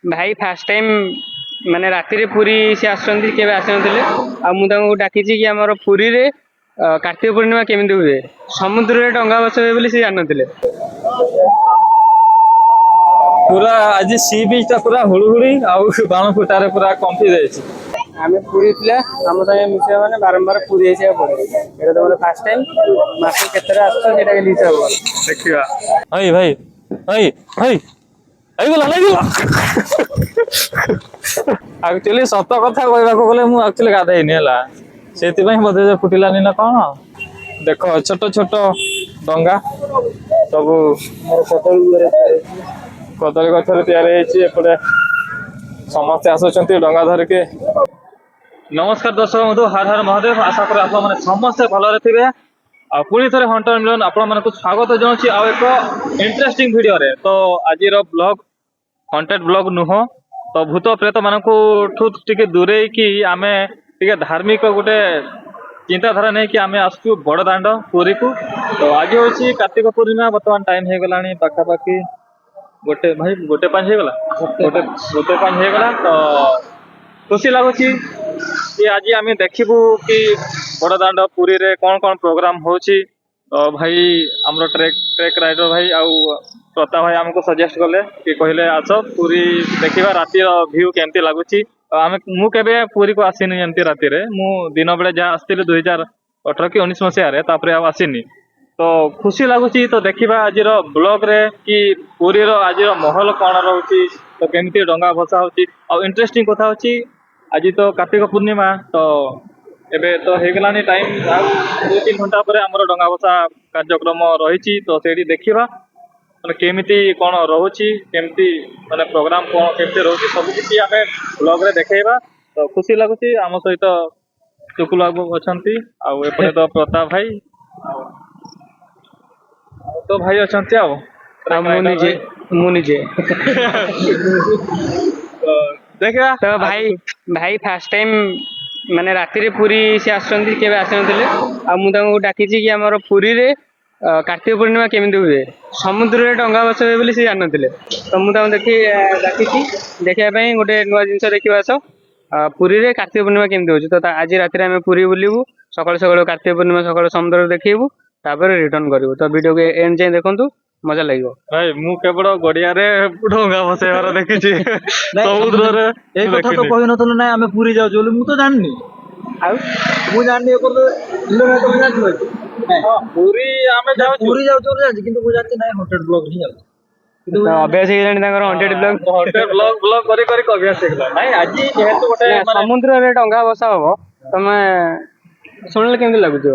भाई fast time माने राति पुरी से आसुँच के आसुँ डाकी कि आम पुरी रे कार्तिक पूर्णिमा केमी हुए समुद्र में डंगा बसवे बोली से जान ना। पूरा आज सी बीच टा पूरा हुड़ुहुड़ी आउ बाण फुटारे पूरा कंफी जाइए। आम पुरी थिला आम संगे मिसा माने बारंबार पुरी जाइए पड़े ये तुम फास्ट टाइम मास केतरा आसटा हिसाब देखिया भाई भाई भाई भाई आइगला लागला एक्चुअली सत कथा कहबाको गले मु एक्चुअली गाधैनी हला सेति पई बधे जे फुटिलानी ना कोन देखो छोट छोट डंगा सब मोर कदली गछरे तैयार हेछि एपटे समस्त आसुचंती डंगा धरके। नमस्कार दर्शक बंधु हर हर महादेव आशा कर आप मैंने समस्ते भलरे थे पुणी थे हंटर मिलन आपण स्वागत जनाऊँ आउ एक इंटरेस्टिंग वीडियो रे। तो आज ब्लॉग कंटेंट ब्लॉग नुह तो भूत प्रेत मान टे दूरे कि आम टे धार्मिक गोटे चिंताधारा नहीं कि आम आसु बड़ दाण्ड पुरी को। तो आज हूँ कार्तिक पूर्णिमा बर्तमान टाइम हो गला पाखापाखि गोटे भाई गोटे पाँच होगा गोटे गोटे पाँच होगा। तो खुशी लगुच कि आज आम देखू कि बड़ दाण्ड पुरी रे कौन कौन प्रोग्राम होची। तो भाई आमर ट्रेक राइडर भाई आउ प्रताप भाई आमको सजेस्ट कले कि कहले आस पुरी देखा रातिर भ्यू केमती लगुच। आम मुझे पुरी को आसनी जमती राति मु दिन बेले जहाँ आसती 2018 कि 19 मसीह आसनी। तो खुशी लगुच। तो देखा आज ब्लॉग रे कि पुरी आज महल कौन रोचे तो केमती डंगा भसा हो इंटरेस्टिंग कथा होची। आज तो कार्तिक पूर्णिमा तो एबे तो हेगलानी टाइम आ 2-3 घंटा पर आमर डंगा भसा कार्यक्रम रही। तो से देखा मैंने केमिति कौन रोची केमती माने प्रोग्राम कौन केमती रोची सब किसी आम ब्लॉग रे देखा। तो खुशी लगुच आम सहित टुकुल बाबू अच्छा आउे तो प्रताप भाई तो भाई अच्छा मुझे देखा तो भाई भाई फास्ट टाइम माने राति पुरी से आसुँच के आसुँ डाकी कि आम पुरी रे कार्तिक पूर्णिमा केमी हुए समुद्र में डंगा बसवे बोली से जान ना। तो मुझे देखी डाकी देखापी गोटे नुआ जिन देखा आस पुरी रे कार्तिक पूर्णिमा केमी हो। तो आज राति आम पुरी बुलू सकाल सकाल कार्तिक पूर्णिमा सकाल समुद्र देखू तापर रिटर्न करूँ। तो वीडियो के एंड जाए देखु मजा लगे भाई मु केवल गड़िया डंगा बसैबार देखी समुद्र रे एक कथा तो कहि नथलो ना आमे पूरी जाउ बोली मु तो जाननी आ मु जाननी एको तो इलो तो जानथलो पूरी आमे जाउ पूरी जाउ तो जानछि किंतु मु जानछि ना 100 ब्लॉग ही जाउ तो अभ्यास हो 100 ब्लॉग करी अभ्यास हेगला नाही आज जेहेतु गोटे समुद्र रे डंगा बसा हो तमे शुणिले केमती लगुच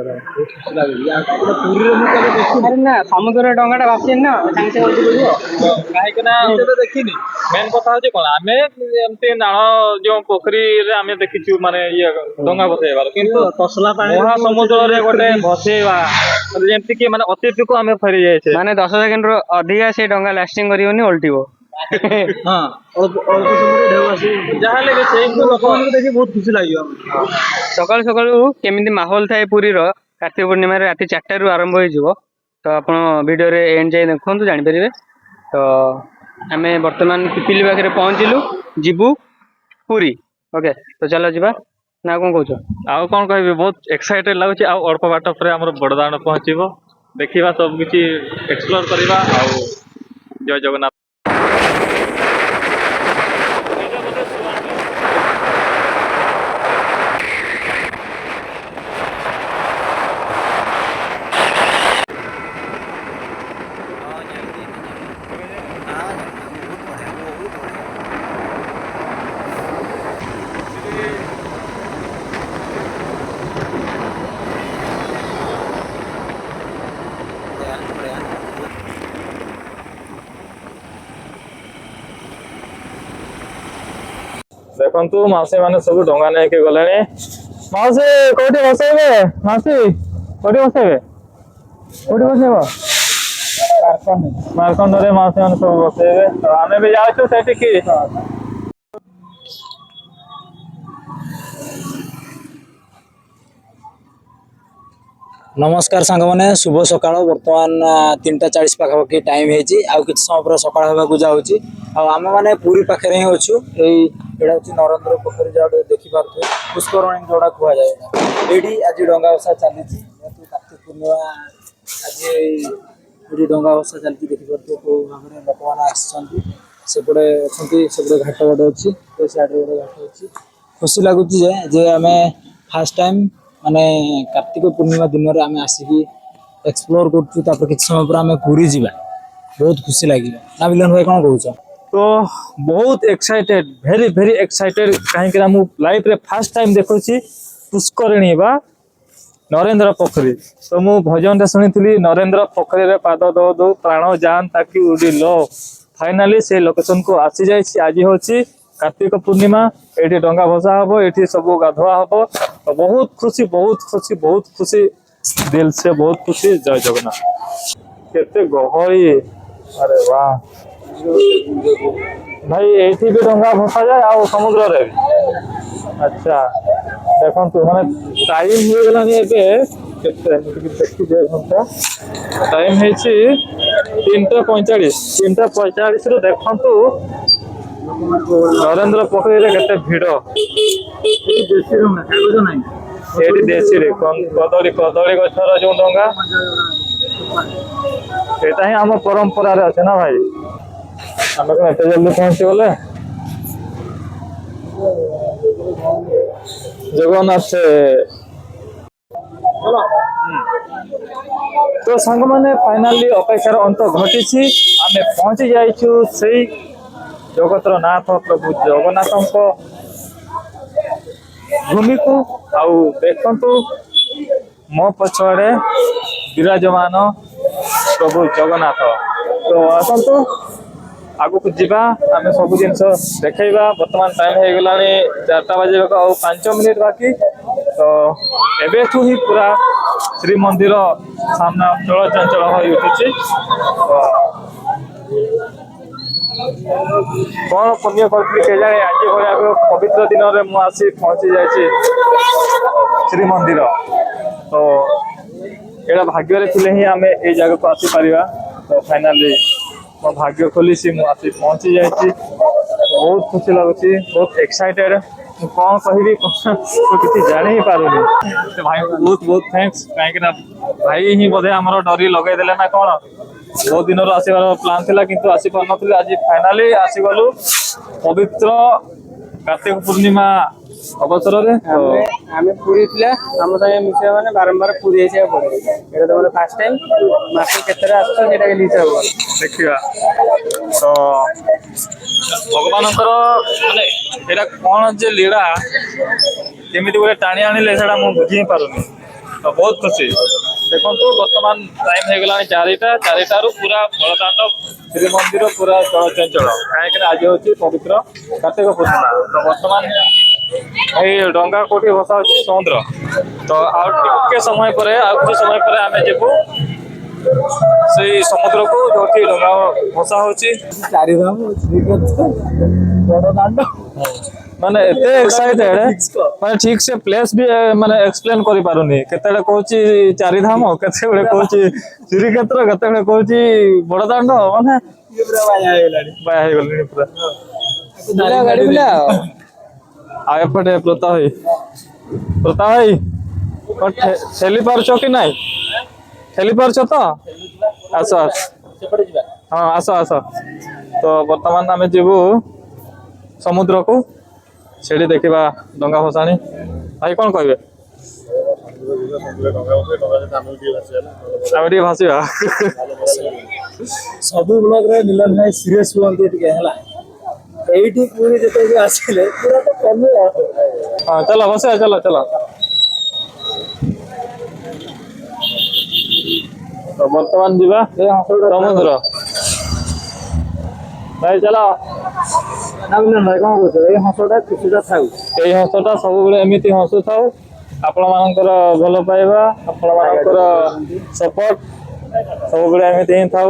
ना समुद्र डंगा भासी ना देखनी मेन कथा हूँ कौन आम एमती नाल जो पोखरी आम देखीचु माने ये डंगा भसेबार किंतु तसला पानी महासमुद्र रे गोटे भसेवा जेमती कि माने अतिथि को आम फेरी जाए माने 10 सेकंड रो अधिका से डंगा लास्टिंग करिवनी उल्टीबो। हां अल्प समय ढेउ आसी जहां लगे से लोक देखि बहुत खुशी लागियो। सकाल सकाल केमिति माहौल थाए पुरी रो कार्तिक पूर्णिमा राति 4 रु आरंभ हो। तो आपण वीडियो रे एंड जाए देखु जानि परिबे। तो आम बर्तमान पिपिली पाखे पहुँचलु जीवु पुरी ओके। तो चलो जीवा ना कौन कह आउ कौन कह बहुत एक्साइटेड लगुच अल्प बाट पर आम बड़दाण पहुँचब देखा सब किसी एक्सप्लोर करवा। जय जगन्नाथ। देखु मौसी मैंने सब डंगा नहीं गले मौसी कौटी बसैबे मौसी कौटी बसैबे कौटी बसैब मारकंड रे मौसी मैंने सब बसैबे। तो आम भी जाऊँ से नमस्कार सांग मैंने शुभ सकाळ बर्तमान 3:40 पाखापाखि टाइम है आउ कि समय पर सकाळ होगा जाऊँगी आम मैंने पूरी पाखे ही अच्छू यहाँ हूँ नरेंद्र पोखरी जहाँ देखी पारे पुष्करणी जोड़ा कह जाए ये आज डंगा भसा चली कार्तिक पूर्णिमा आज ये डंगा भसा चलती देखी पारे कौ भाव में लोक मैंने आसपटे अच्छे सेपटे घाट गोटे अच्छी सियाड़े गोटे घाट अच्छी खुशी लगुच जे आम फास्ट टाइम माने कार्तिक पूर्णिमा दिन में आम आसिक एक्सप्लोर कर कि समय पर आम पूरी जावा बहुत खुशी लगे ना मिलन भाई कौन कौच तो बहुत एक्साइटेड भेरी भेरी एक्साइटेड कहीं लाइफ रे फास्ट टाइम देखुची पुष्करिणी बा नरेंद्र पोखरी तो मु भजन रे सुनी नरेंद्र पोखरी रे पाद दो दो प्राण जान ताकि उड़ी लो फाइनाली से लोकेशन को आसी जाइए आज होची कार्तिक पूर्णिमा ये डंगा भसा हम ये सब गाधुआ हम तो बहुत खुशी बहुत खुशी दिल से बहुत खुशी जय जगन्नाथ केते गहली अरे वाह भाई ये भी डंगा भसा जाए आ समुद्र रे अच्छा देखो माने टाइम हो गलानी एबे केते देखि जे घंटा टाइम है 3:45 रे देखंतु नरेंद्र पोखरी रे केते भिड़ ये देशी रे कदली गछर जो डंगा एटा ही आम परंपरा रे अच्छे ना भाई आम कौन एत जल्दी पहुंची गले जगन्नाथ तो सांग मैंने फाइनाली अपेक्षार अंत घटी आम पहुंची जाइछु से जगतर नाथ प्रभु जगन्नाथ भूमि को आउ देखंतु मो पछाड़े विराजमान प्रभु जगन्नाथ तो आसतु आगु को जीवा आम सब जिन देखा बर्तमान टाइम हो गला 4टा बजे आ 5 मिनिट बाकी तो एबेठू ही पूरा श्रीमंदिर सामना चल चंचल हो उठुची कौन पुण्य कर आज भाई पवित्र दिन में मुझे पहुंची जाइए श्रीमंदिर तो यहाँ भाग्य थे ही आम ये जगह को आसीपर तो फाइनाली मो भाग्य खोली मुझे पहुंची जाइए बहुत खुशी लगुच बहुत एक्साइटेड कौन कहि किसी जानी ही पारुनी तो भाई बहुत बहुत थैंक्स कहीं भाई ही बोधे आमर डरी लगेदेले ना कौन बहुत दिन आसबार प्लान थिला किंतु आसी पार नथिले आज फाइनाली आसीगलु पवित्र कार्तिक पूर्णिमा अवसर रे आमे पूरी थिला हम संगे मिसे माने बारंबार पूरी जाय पड़े एटा तो फास्ट टाइम मासे केतरा आछो सेटा के लिसा हो देखिया तो भगवानकर माने एटा कोन जे लीला केमिति गोटे टाणी आनिले सेटा मु बुझी पारुनी तो बहुत खुशी देखो बर्तमान टाइम हो गला 4टा पूरा बड़दाण्ड श्रीमंदिर पूरा चंचल कहीं आज हूँ पवित्र कार्तिक पूर्णिमा तो बर्तमान ये डंगा कोटी भसा अच्छी समुद्र तो आउ समय पर कुछ समय पर आम जीवु से समुद्र को जो डंगा भसा माने एते एक्साइटेड माने ठीक से प्लेस भी माने एक्सप्लेन करि पारुनी केतेले कहूची चारि धाम केतेले कहूची श्री क्षेत्र केतेले कहूची बड़दाण्ड माने ये पूरा बाया हे गलानी पूरा गाड़ी बुला आ एपटे प्रताप भाई ठेली पारछो कि नहीं ठेली पारछो तो आस हाँ आस तो वर्तमान आम जीवु समुद्र को सेठी देखा डंगा भसाणी भाई कौन कहे भाषा सब ब्लॉग रे मिलन भाई सीरियस हुअंती टिके हला एठी पूरी जते भी आसिले पूरा तो कम हाँ चलो बस चलो तो वर्तमान जीवा समुद्र भाई चलो ना मिलन भाई कौन कहते ए हंसटा किछुटा थाउ ये हंसटा सब बेले एमिति हंसु थाउ आपण मानकर भल पाइबा आपण मानकर सपोर्ट सब बेले एमिति ही थाउ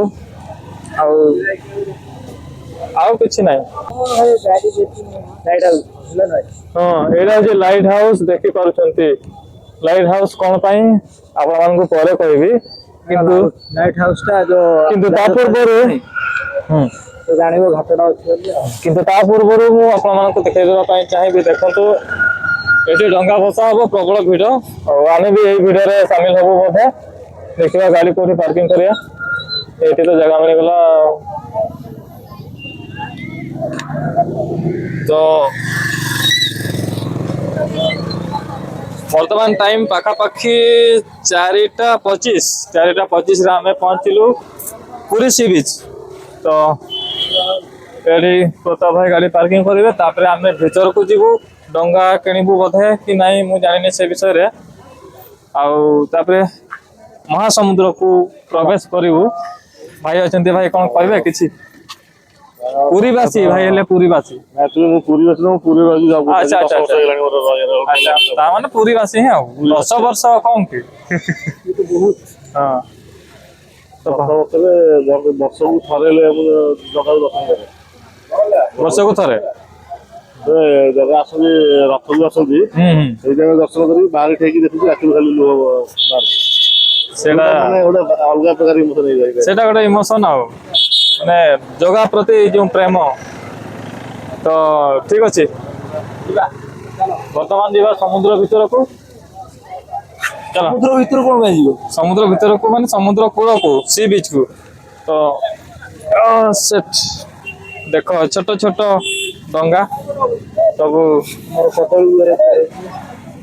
आउ किछि नाही भाई गाड़ी देखी लाइट हाउस मिलन भाई हाँ एटा जे लाइट हाउस देखि पारुचंती ଲାଇଟ୍ ହାଉସ୍ କଣ ପାଇଁ ଆପଣମାନଙ୍କୁ ପରେ କହିବି, କିନ୍ତୁ ଲାଇଟ୍ ହାଉସ୍ ଟା ଯୋଉ କିନ୍ତୁ ତା ପୂର୍ବରୁ ହୁଁ ଜାଣିବ ଘାଟଟା ଅଛି ବୋଲି ଆଉ। କିନ୍ତୁ ତା ପୂର୍ବରୁ ମୁଁ ଆପଣମାନଙ୍କୁ ଦେଖେଇଦେବା ପାଇଁ ଚାହିଁବି। ଦେଖନ୍ତୁ ଏଠି ଡଙ୍ଗା ଭସା ହବ, ପ୍ରବଳ ଭିଡ଼, ଆଉ ଆମେ ବି ଏଇ ଭିଡ଼ରେ ସାମିଲ ହବୁ ବୋଧେ। ଦେଖିବା ଗାଡ଼ି କୋଉଠି ପାର୍କିଂ କରିବା। ଏଇଠି ତ ଜାଗା ମିଳିଗଲା। ତ ବର୍ତ୍ତମାନ ଟାଇମ୍ ପାଖାପାଖି 4:25ରେ ଆମେ ପହଞ୍ଚିଲୁ ପୁରୀ ସି ବିଚ୍। ତ ଏଠି ପ୍ରତାପ ଭାଇ ଗାଡ଼ି ପାର୍କିଂ କରିବେ, ତାପରେ ଆମେ ଭିତରକୁ ଯିବୁ। ଡଙ୍ଗା କିଣିବୁ ବୋଧେ କି ନାହିଁ ମୁଁ ଜାଣିନି ସେ ବିଷୟରେ। ଆଉ ତାପରେ ମହାସମୁଦ୍ରକୁ ପ୍ରବେଶ କରିବୁ। ଭାଇ ଅଛନ୍ତି, ଭାଇ କଣ କହିବେ କିଛି? ପୁରୀବାସୀ ଭାଇ ହେଲେ ପୁରୀବାସୀ। ମୁଁ ପୁରୀବାସୀ ନୁହଁ, ପୁରୀବାସୀ ଯାଉ ଆଚ୍ଛା ଆଚ୍ଛା ଆଚ୍ଛା ତାମାନେ ପୁରୀବାସୀ ହିଁ ଆଉ 10 ବର୍ଷ କମ କି? ହଁ ବର୍ଷକୁ ଥରେ ହେଲେ ଜଗାକୁ ଦର୍ଶନ କରେ। ବର୍ଷକୁ ଥରେ ଜଗା ଆସନ୍ତି, ରଥକୁ ଆସନ୍ତି, ସେଇ ଟାଇମ୍ ଦର୍ଶନ କରିକି ବାହାରେ ଠିଆଇକି ଦେଖୁଛି, ରାତିରୁ ଖାଲି ଲୁହ ବାହାରୁଛି। ସେଇଟା ମାନେ ଗୋଟେ ଅଲଗା ପ୍ରକାର ଇମୋସନ ହେଇଯାଏ। ସେଇଟା ଗୋଟେ ଇମୋସନ ଆଉ, ମାନେ ଜଗା ପ୍ରତି ଯୋଉ ପ୍ରେମ। ତ ଠିକ ଅଛି, ବର୍ତ୍ତମାନ ଯିବା ସମୁଦ୍ର ଭିତରକୁ। ଚାଲ ସମୁଦ୍ର ଭିତରୁ କଣ ପାଇଁ ଯିବ? ସମୁଦ୍ର ଭିତରକୁ ମାନେ ସମୁଦ୍ର କୂଳକୁ, ସି ବିଚ୍ କୁ। ତ ଦେଖ ଛୋଟ ଛୋଟ ଡଙ୍ଗା ସବୁ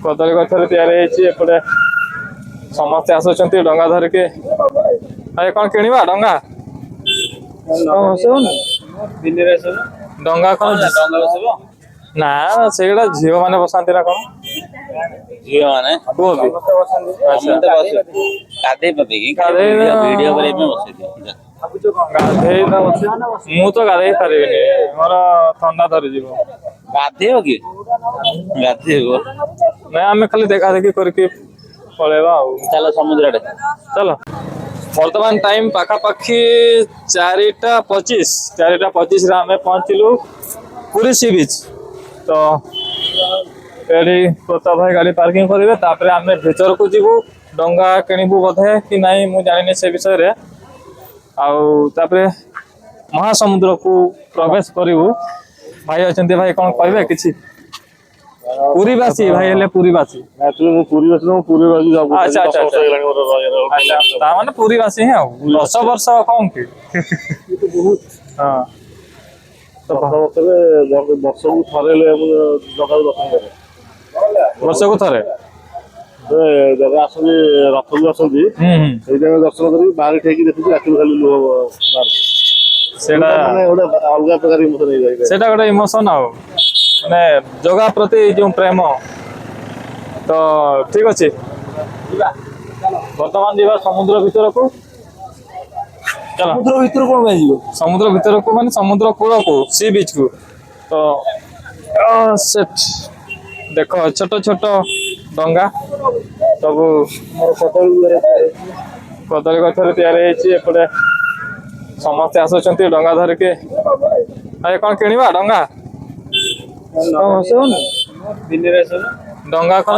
କଦଳୀ ଗଛରେ ତିଆରି ହେଇଛି। ଏପଟେ ସମସ୍ତେ ଆସୁଛନ୍ତି ଡଙ୍ଗା ଧରିକି। ଭାଇ କଣ କିଣିବା ଡଙ୍ଗା? ଡଙ୍ଗା କଣ ନା, ସେଇଗୁଡା ଝିଅ ମାନେ ବସାନ୍ତି ନା କଣ? ଝିଅ ମାନେ ପୁଅ ବି? ଗାଧେଇ ପାଧେଇକି ଗାଧେଇ ଭିଡିଓ କରିବା ପାଇଁ ବସେଇଦିଅ। ଗାଧେଇ ମୁଁ ତ ଗାଧେଇ ପାରିବିନି, ମୋର ଥଣ୍ଡା ଧରିଯିବ। ଗାଧେଇବ କି? ଗାଧେଇବ ନାଇଁ ଆମେ ଖାଲି ଦେଖା ଦେଖି କରିକି ପଳେଇବା ଆଉ। ଚାଲ ସମୁଦ୍ର ଆଡେ। ଚାଲ ବର୍ତ୍ତମାନ ଟାଇମ୍ ପାଖାପାଖି 4:25ରେ ଆମେ ପହଞ୍ଚିଲୁ ପୁରୀ ସି ବିଚ୍। ତ ଏଠି ପ୍ରତାପ ଭାଇ ଗାଡ଼ି ପାର୍କିଂ କରିବେ, ତାପରେ ଆମେ ଭିତରକୁ ଯିବୁ। ଡଙ୍ଗା କିଣିବୁ ବୋଧେ କି ନାହିଁ ମୁଁ ଜାଣିନି ସେ ବିଷୟରେ। ଆଉ ତାପରେ ମହାସମୁଦ୍ରକୁ ପ୍ରବେଶ କରିବୁ। ଭାଇ ଅଛନ୍ତି, ଭାଇ କଣ କହିବେ କିଛି? ପୁରୀବାସୀ ଭାଇ ହେଲେ ପୁରୀବାସୀ। ମୁଁ ପୁରୀବାସୀ ନୁହଁ, ପୁରୀବାସୀ ଯାଉ ଆଚ୍ଛା ଆଚ୍ଛା ଆଚ୍ଛା ତାମାନେ ପୁରୀବାସୀ ହିଁ ଆଉ 10 ବର୍ଷ କମ କି? ହଁ ବର୍ଷକୁ ଥରେ ହେଲେ ଜଗାକୁ ଦର୍ଶନ କରେ। ବର୍ଷକୁ ଥରେ ଜଗା ଆସନ୍ତି, ରଥକୁ ଆସନ୍ତି, ସେଇ ଟାଇମ୍ ଦର୍ଶନ କରିକି ବାହାରେ ଠିଆଇକି ଦେଖୁଛି, ରାତିରୁ ଖାଲି ଲୁହ ବାହାରୁଛି। ସେଇଟା ମାନେ ଗୋଟେ ଅଲଗା ପ୍ରକାର ଇମୋସନ ହେଇଯାଏ। ସେଇଟା ଗୋଟେ ଇମୋସନ ଆଉ, ମାନେ ଜଗା ପ୍ରତି ଯୋଉ ପ୍ରେମ। ତ ଠିକ ଅଛି, ବର୍ତ୍ତମାନ ଯିବା ସମୁଦ୍ର ଭିତରକୁ। ସମୁଦ୍ର ଭିତରୁ କଣ ପାଇଁ ଯିବ? ସମୁଦ୍ର ଭିତରକୁ ମାନେ ସମୁଦ୍ର କୂଳକୁ, ସି ବିଚ୍ କୁ। ତ ଦେଖ ଛୋଟ ଛୋଟ ଡଙ୍ଗା ସବୁ କଦଳୀ ଗଛରେ ତିଆରି ହେଇଛି। ଏପଟେ ସମସ୍ତେ ଆସୁଛନ୍ତି ଡଙ୍ଗା ଧରିକି। ଭାଇ କଣ କିଣିବା ଡଙ୍ଗା? ଡଙ୍ଗା କଣ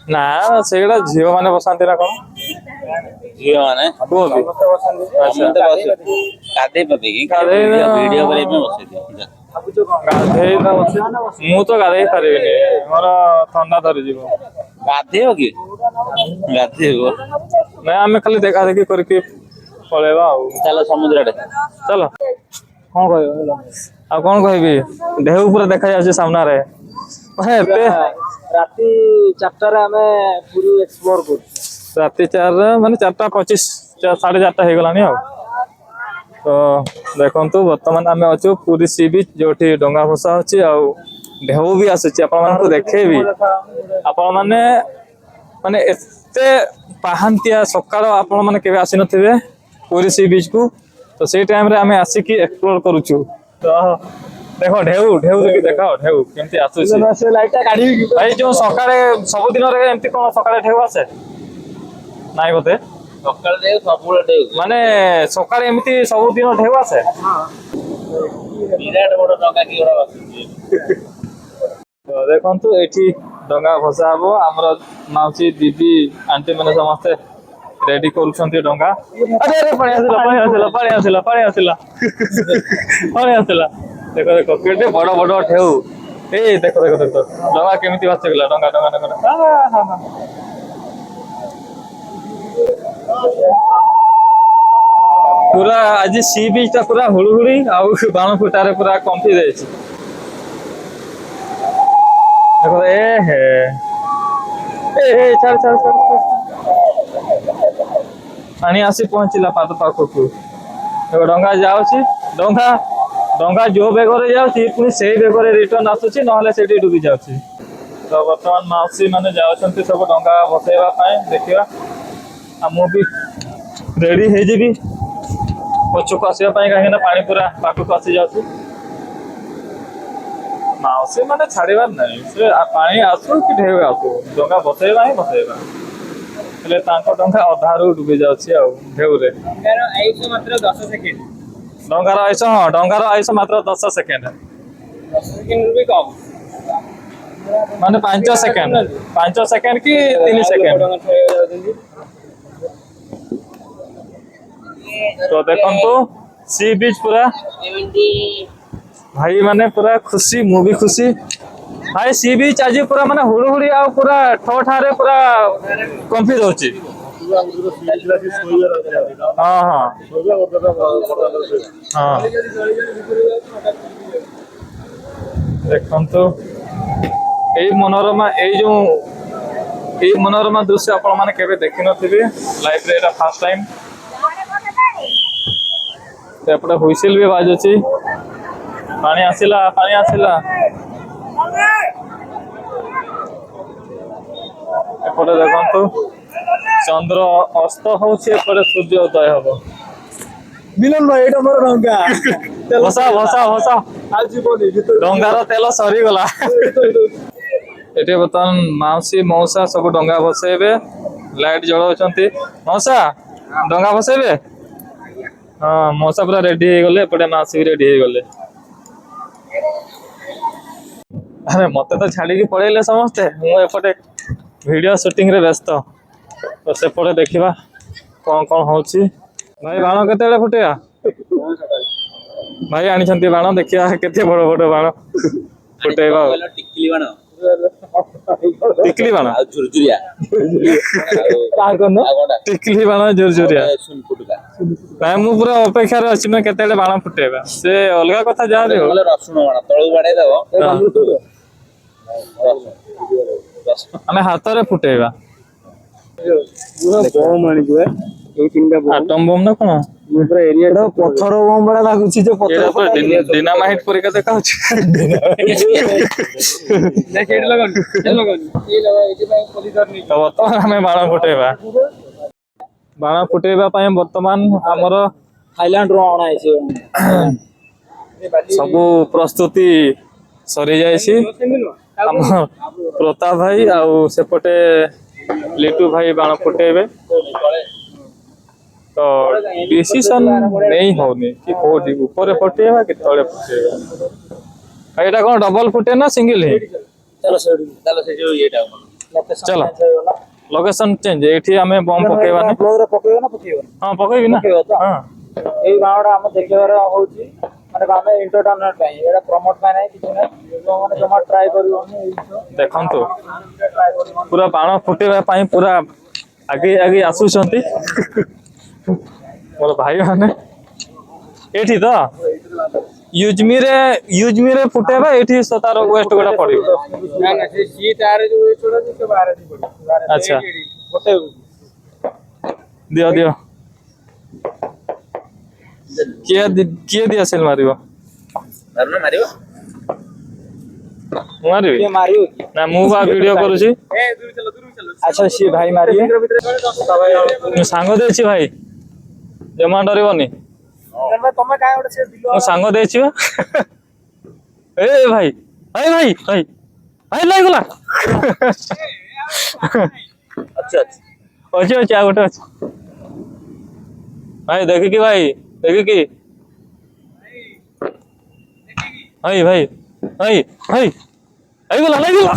ନା, ସେଇଗୁଡା ଝିଅ ମାନେ ବସାନ୍ତି ନା କଣ? ଝିଅ ମାନେ ପୁଅ ବି? ଗାଧେଇ ପାଧେଇକି ଭିଡିଓ କରିବା ପାଇଁ ବସେଇଦିଅ। ମୁଁ ତ ଗାଧେଇ ପାରିବିନି, ମୋର ଥଣ୍ଡା ଧରିଯିବ। ଗାଧେଇବ କି? ଗାଧେଇବ ନାଇଁ ଆମେ ଖାଲି ଦେଖା ଦେଖି କରିକି ପଳେଇବା ଆଉ। ଚାଲ ସମୁଦ୍ର ଆଡେ। ଚାଲ କଣ କହିବ? ଆଉ କଣ କହିବି, ଢେଉ ପୁରା ଦେଖାଯାଉଛି ସାମ୍ନାରେ। ଏତେ ରାତି 4ଟାରେ ଆମେ ପୁରୀ ଏକ୍ସପ୍ଲୋର କରୁଛୁ। ରାତି 4 ମାନେ 4:25, 4:30 ହେଇଗଲାଣି ଆଉ। ତ ଦେଖନ୍ତୁ ବର୍ତ୍ତମାନ ଆମେ ଅଛୁ ପୁରୀ ସି ବିଚ୍, ଯୋଉଠି ଡଙ୍ଗା ଭସା ହଉଛି ଆଉ ଢେଉ ବି ଆସୁଛି। ଆପଣମାନଙ୍କୁ ଦେଖେଇବି, ଆପଣ ମାନେ ଏତେ ପାହାନ୍ତିଆ ସକାଳ ଆପଣ ମାନେ କେବେ ଆସିନଥିବେ ପୁରୀ ସି ବିଚ୍ କୁ। ତ ସେଇ ଟାଇମ୍ ରେ ଆମେ ଆସିକି ଏକ୍ସପ୍ଲୋର କରୁଛୁ। ତ ଦେଖ ଢେଉ ଦେଖି ଦେଖାଅ, ଢେଉ କେମିତି ଆସୁଛି। ଭାଇ ଯୋଉ ସକାଳେ ସବୁଦିନରେ ଏମିତି କଣ ସକାଳେ ଢେଉ ଆସେ? ନାଇଁ ବୋଧେ ସକାଳେ ଢେଉ, ସବୁବେଳେ ଢେଉ, ମାନେ ସକାଳେ ଏମିତି ସବୁଦିନ ଢେଉ ଆସେ। ବିରାଟ ବଡ ଡଙ୍ଗା କି ଗୋଟେ ବସିଛି। ତ ଦେଖନ୍ତୁ ଏଠି डंगा भसा हबो हमर माउसी दीदी आंटी माने समस्ते रेडी करूछंती डंगा अरे अरे पानी आसिला देखो देखो केते बड़ बड़ ठेउ ए देखो देखो देखो डंगा केमिति भासे गेला डंगा डंगा डंगा पूरा आज सी बीच टा पूरा हुड़ुहुड़ी आउ बाण फुटारे पूरा कंफी जाइछि देखो ए चल चल चल पानी आसी पहुंचला पाद पाखकु देखो डंगा जाउछि डंगा डंगा जो बेगरे जाउछि पुनी सेही बेगरे रिटर्न आसुछि नहले सेठी डुबी जाउछि तो वर्तमान माउसी माने जाउछन्ति सब डंगा बसेवा पाए देखिवा आ मु भी रेडी हे जेबी पछुक आसिया पाए काहे ना पानी पूरा पाखकु आसी जाउछि माउसी माने छाड़ीबार नहीं से पानी आसु कि ढेउ आसु डंगा बसेवा ही बसेवा हेले तांको डंगा अधारू डुबी जाउछि आ ढेउ रे यार आयुष मात्र 10 सेकंड डंगार आयुष हाँ डंगार आयुष मात्र 10 सेकेंड 10 सेकंड भी कम माने 5 सेकेंड कि 3 सेकेंड तो देखंतु सी बीच पूरा भाई माने पूरा खुशी मु भी खुशी भाई सी बीच आज पूरा माने हुड़ुहुड़ी आ पूरा ठोठारे पूरा कंफ्यूज होची हाँ हाँ हाँ देखंतु एई मनोरमा एई मनोरमा दृश्य आपण माने केबे देखि नथिबे लाइफ रे एटा फर्स्ट टाइम एपटे हुइसिल भी बाजुची पानी आसिला एपटे देखंतु चंद्र अस्त होछि एपटे सूर्य उदय हबो मिलन भाई एटा मोर डंगा भसा आज बोली डंगार तेल सरी गला एटे बतन माउसी मौसा सब डंगा बसेबे लाइट जळौचंती मौसा डंगा बसेबे हाँ मौसा पूरा रेडी हो गले एपटे माउसी रेडी हो गले अरे मते तो छाड़ी के पळेले समस्ते मु एपटे वीडियो शूटिंग रे व्यस्त तो सेपटे देखिबा कौन कौन होची भाई बाण केतेले फुटिया भाई आनी छंती बाण देखिया केते बड़ बड़ बाण फुटेबा टिकली बाण टिकली बाण आ झुरझुरिया का करनो टिकली बाण झुरझुरिया सुन फुटका भाई मु पूरा अपेक्षा रे अछि मैं केतेले बाण फुटेबा से अलगा कथा जा रे नले रसुण बाण तळु बाडे दबो आमे हाथ रे फुटेबा पूरा बम आनी जुए ए तीनटा बम आटम बम ना कोन पूरा एरिया एटा पत्थर बम बड़ा लाଗୁଛି जे पत्थर डिनामाइट परिका देखा होछि देख एड लगन ए लगा एटी भाई पॉलिसर नहीं तो वर्तमान हमें बाण फुटेबा पय वर्तमान हमर थाईलैंड रो आना है सबु प्रस्तुति सरी जायछि हम प्रताप भाई आउ सेपटे लिटू भाई बाण फुटेबे तो डिसीजन नहीं होनी कि कोडी ऊपर फुटेबा कि तळे फुटेबा एटा कोन डबल फुटे ना सिंगल ही चलो से जो येटा चलो लोकेशन चेंज एठी हमें बम पकेबा ने ब्लॉग रे पकेयो ना पकेयो हां पकेबी ना हां एई बावडा हम देखेबार होउची माने गामे एंटरटेनमेंट ପାଇଁ एटा प्रमोट ପାଇଁ नाही किछ नाही जो माने जमा ट्राई करियो देखंतु पूरा बाण फुटेबा ପାଇଁ पूरा आगे आगे आसुछंती मोर भाई माने एठी तो यूजमी रे फुटेबा एठी सतार वेस्ट गोटा पड़िबो ना ना से सी तार जो छोड़ा से बाहर दी पड़ी अच्छा गोटे दियो दियो किए दिया सेल मारिबो धरना मारिबो मारिबी ये मारियो ना मु बा वीडियो करूची ए दूर चलो अच्छा सी भाई मारिए सांग देछि भाई जमा डरिबनी तमे काय ओटे से दिलो मु सांग देछि बा ए भाई भाई लागला अच्छा अच्छे आ गोटे अच्छे भाई देखि कि भाई भाई ହେଇଗଲା ହେଇଗଲା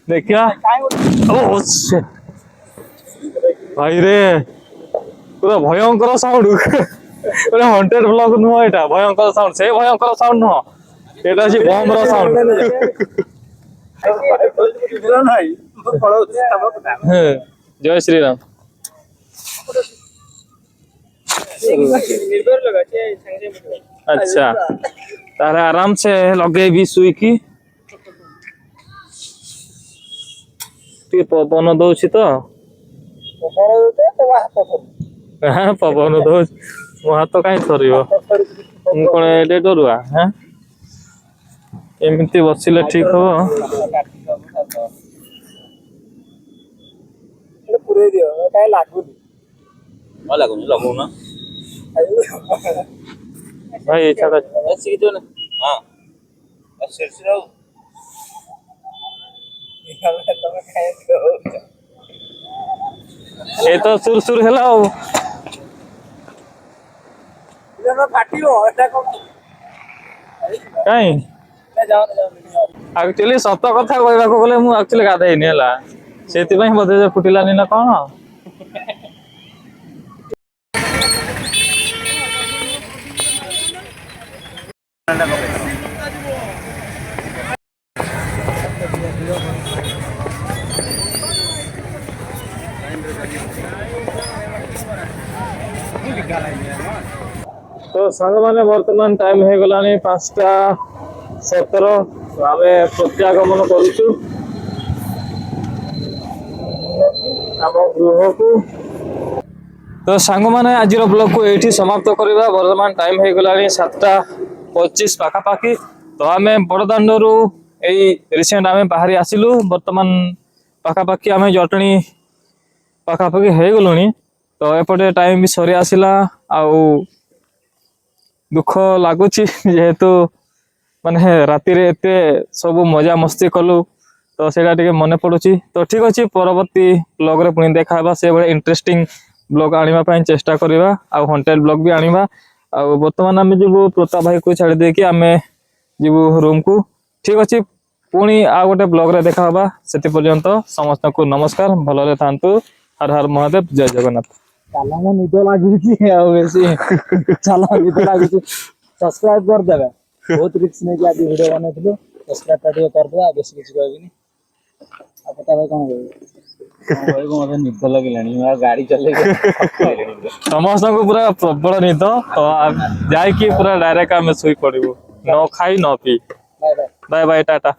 ଦେଖିବା ଓ shit। ଭାଇରେ ପୁରା ଭୟଙ୍କର ସାଉଣ୍ଡ ଗୋଟେ ହଣ୍ଟେଡ ବ୍ଲଗ ନୁହଁ ଏଇଟା ଭୟଙ୍କର ସାଉଣ୍ଡ ସେ ଭୟଙ୍କର ସାଉଣ୍ଡ ନୁହଁ এটা হচ্ছে বমর সাউন্ড হ্যাঁ জয় শ্রীরাম अच्छा तारे आराम से लगे भी सुई की पवन दौची तो हाँ पवन दौ मो हाथ कहीं थर कौन एडे डरुआ हाँ एमती बसिले ठीक हम ଲାଗୁନି ଲଗଉନ भाई छाड़ ଶିଖିଛ ନା ହଁ ଶିରଶିର ଆଉ ये तो सुर सुर हेला हो काई एक्चुअली सत कथा कहबा को गले मु एक्चुअली गाधैनी हला सेति पई बदे जे फुटिलानी ना कोन तो सांग माने वर्तमान टाइम हे गलानी 5:17 आमे प्रत्यागमन करूछु आम गृह को तो सांग माने आज ब्लॉग को एठी समाप्त करबा वर्तमान टाइम हे गलानी 7:25 पाखा पाखी तो आमे बड़दांडरू एई रिसेंट आमे बाहरी आसिलु वर्तमान पाखा पाखी आमे जटणी पाखा पाखी हे गलुनी तो एपटे टाइम भी सरी आसिला आउ दुख लगुच जेहेतु माने राति रे एते सब मजा मस्ती कलु तो सेटा टिके मने पड़ुची तो ठीक अछि परवर्ती ब्लॉग रे पुनी देखाबा से बडे इंटरेस्टिंग ब्लॉग आनिबा पई चेष्टा करिबा आ हॉन्टेड ब्लॉग भी आनिबा आ वर्तमान आमे जिबु प्रताप भाई को छाड़ दे कि आमे जिबु रूम को ठीक अछि पुनी आ गोटे ब्लॉग रे देखाबा सेति पर्यंत समस्त को नमस्कार भलो रे थांतु हर हर महादेव जय जगन्नाथ चला मैं निद लगुची बेसी चला निद लगुची सब्सक्राइब कर देबे बहुत रिक्स नहीं कि आज वीडियो बनेथिलु सब्सक्राइब टा कर दे बेसी किछ कहबिनी आ पता भाई कोन कहबे भाई को मते निद लगिलानी मैं गाड़ी चले समस्त को पूरा प्रबल निद तो जाई कि पूरा डायरेक्ट आमे सुई पड़िबो न खाई न पी bye bye bye bye Tata.